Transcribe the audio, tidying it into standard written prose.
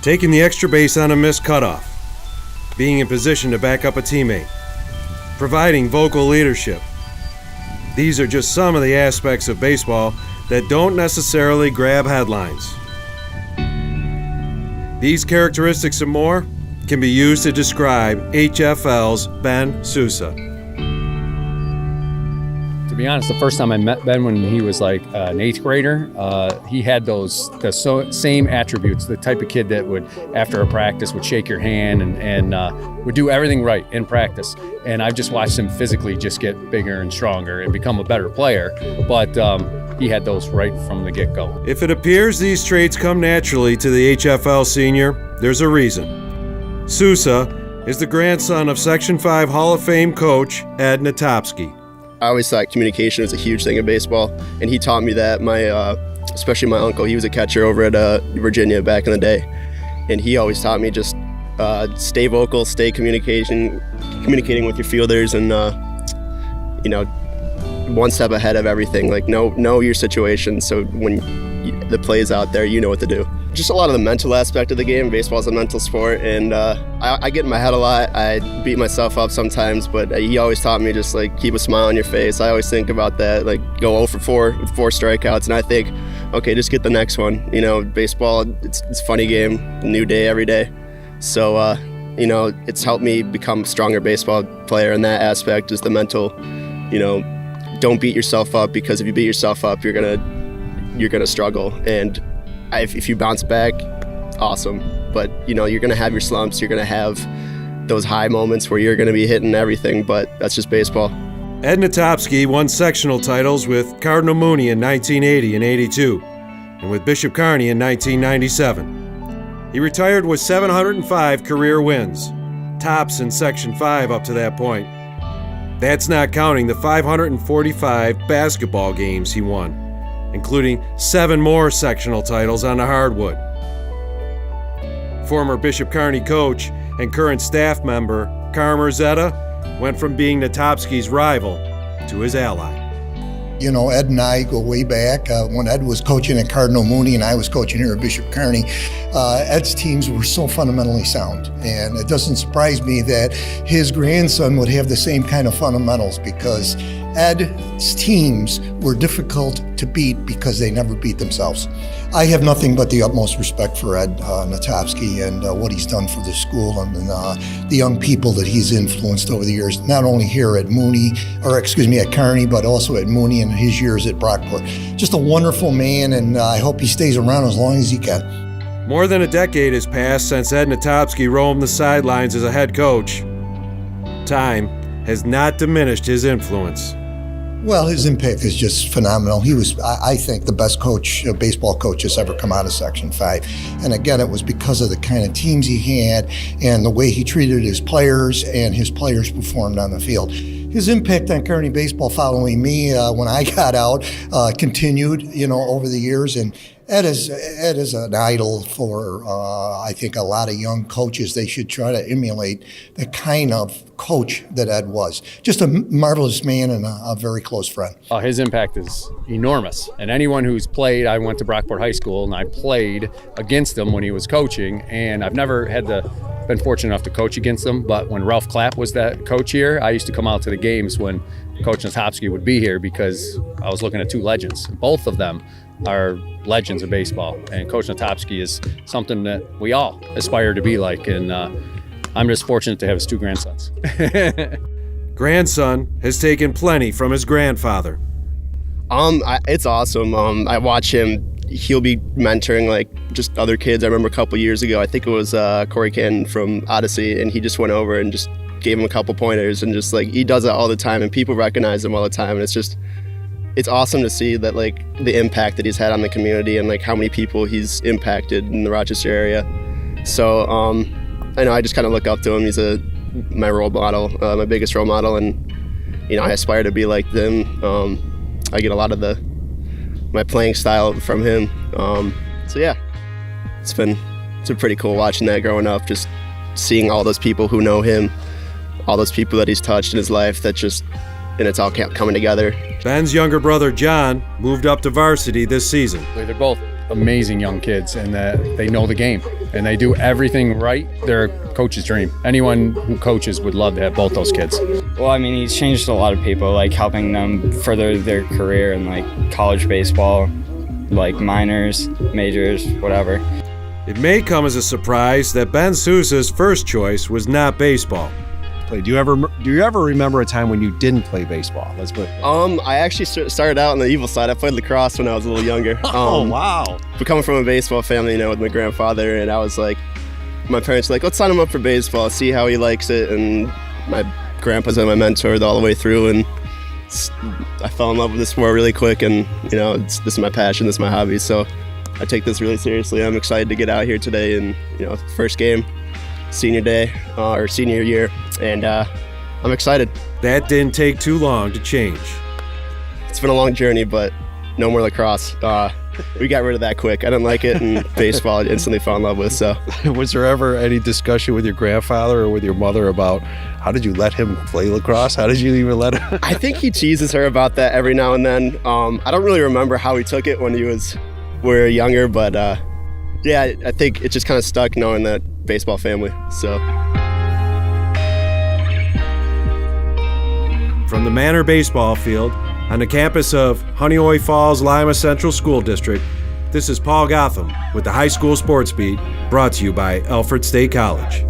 taking the extra base on a missed cutoff, being in position to back up a teammate, providing vocal leadership. These are just some of the aspects of baseball that don't necessarily grab headlines. These characteristics and more can be used to describe HFL's Ben Sousa. To be honest, the first time I met Ben when he was like an 8th grader, he had the same attributes, the type of kid that would, after a practice, would shake your hand and would do everything right in practice. And I've just watched him physically just get bigger and stronger and become a better player. But he had those right from the get-go. If it appears these traits come naturally to the HFL senior, there's a reason. Sousa is the grandson of Section 5 Hall of Fame coach Ed Nietopski. I always thought communication was a huge thing in baseball, and he taught me that. Especially my uncle, he was a catcher over at Virginia back in the day, and he always taught me just stay vocal, stay communicating with your fielders, and one step ahead of everything. Like know your situation, so when the play's out there, you know what to do. Just a lot of the mental aspect of the game. Baseball is a mental sport, and I get in my head a lot. I beat myself up sometimes, but he always taught me just like keep a smile on your face. I always think about that, like go 0 for 4 with 4 strikeouts, and I think, okay, just get the next one. Baseball, it's a funny game, new day every day. So it's helped me become a stronger baseball player in that aspect. Is the mental, don't beat yourself up, because if you beat yourself up, you're gonna struggle. And if you bounce back, awesome. But you're gonna have your slumps. You're gonna have those high moments where you're gonna be hitting everything. But that's just baseball. Ed Nietopski won sectional titles with Cardinal Mooney in 1980 and 82, and with Bishop Kearney in 1997. He retired with 705 career wins, tops in Section 5 up to that point. That's not counting the 545 basketball games he won, including 7 more sectional titles on the hardwood. Former Bishop Kearney coach and current staff member Carmer Zeta went from being Nietopski's rival to his ally. Ed and I go way back. When Ed was coaching at Cardinal Mooney and I was coaching here at Bishop Kearney, Ed's teams were so fundamentally sound. And it doesn't surprise me that his grandson would have the same kind of fundamentals, because Ed's teams were difficult to beat because they never beat themselves. I have nothing but the utmost respect for Ed Nietopski and what he's done for the school and the young people that he's influenced over the years, not only here at at Kearney, but also at Mooney and his years at Brockport. Just a wonderful man, and I hope he stays around as long as he can. More than a decade has passed since Ed Nietopski roamed the sidelines as a head coach. Time has not diminished his influence. Well, his impact is just phenomenal. He was, I think, the best baseball coach that's ever come out of Section 5. And again, it was because of the kind of teams he had and the way he treated his players, and his players performed on the field. His impact on Kearney baseball following me when I got out continued, over the years. And Ed is an idol for, I think, a lot of young coaches. They should try to emulate the kind of coach that Ed was. Just a marvelous man and a very close friend. His impact is enormous. And anyone who's played, I went to Brockport High School and I played against him when he was coaching. And I've never been fortunate enough to coach against him. But when Ralph Clapp was that coach here, I used to come out to the games when Coach Nietopski would be here, because I was looking at 2 legends. Both of them are legends of baseball, and Coach Nietopski is something that we all aspire to be like, and I'm just fortunate to have his 2 grandsons. Grandson has taken plenty from his grandfather. It's awesome. I watch him. He'll be mentoring like just other kids. I remember a couple years ago, I think it was Corey Canton from Odyssey, and he just went over and just gave him a couple pointers, and just like he does that all the time, and people recognize him all the time, and it's awesome to see that, like, the impact that he's had on the community and like how many people he's impacted in the Rochester area. So I know I just kind of look up to him. He's my role model, my biggest role model, and I aspire to be like them. I get a lot of my playing style from him. So yeah, it's been pretty cool watching that growing up, just seeing all those people who know him, all those people that he's touched in his life, and it's all coming together. Ben's younger brother, John, moved up to varsity this season. They're both amazing young kids, and they know the game. and they do everything right. They're a coach's dream. Anyone who coaches would love to have both those kids. Well, I mean, he's changed a lot of people, like helping them further their career in like college baseball, like minors, majors, whatever. It may come as a surprise that Ben Sousa's first choice was not baseball. Do you ever remember a time when you didn't play baseball? Let's put it. I actually started out on the evil side. I played lacrosse when I was a little younger. Wow. But coming from a baseball family, you know, with my grandfather, and I was like, my parents were like, let's sign him up for baseball, see how he likes it. And my grandpa's been my mentor all the way through, and I fell in love with this sport really quick. And you know, this is my passion, this is my hobby. So I take this really seriously. I'm excited to get out here today, and you know, first game, senior day or senior year, and I'm excited. That didn't take too long to change. It's been a long journey, but no more lacrosse. We got rid of that quick. I didn't like it, and baseball I instantly fell in love with. So, Was there ever any discussion with your grandfather or with your mother about how did you let him play lacrosse? How did you even let him? I think he teases her about that every now and then. I don't really remember how he took it when we were younger, but yeah, I think it just kind of stuck knowing that baseball family. So. From the Manor Baseball Field on the campus of HONEOYE Falls, Lima Central School District, this is Paul Gotham with the High School Sports Beat, brought to you by Alfred State College.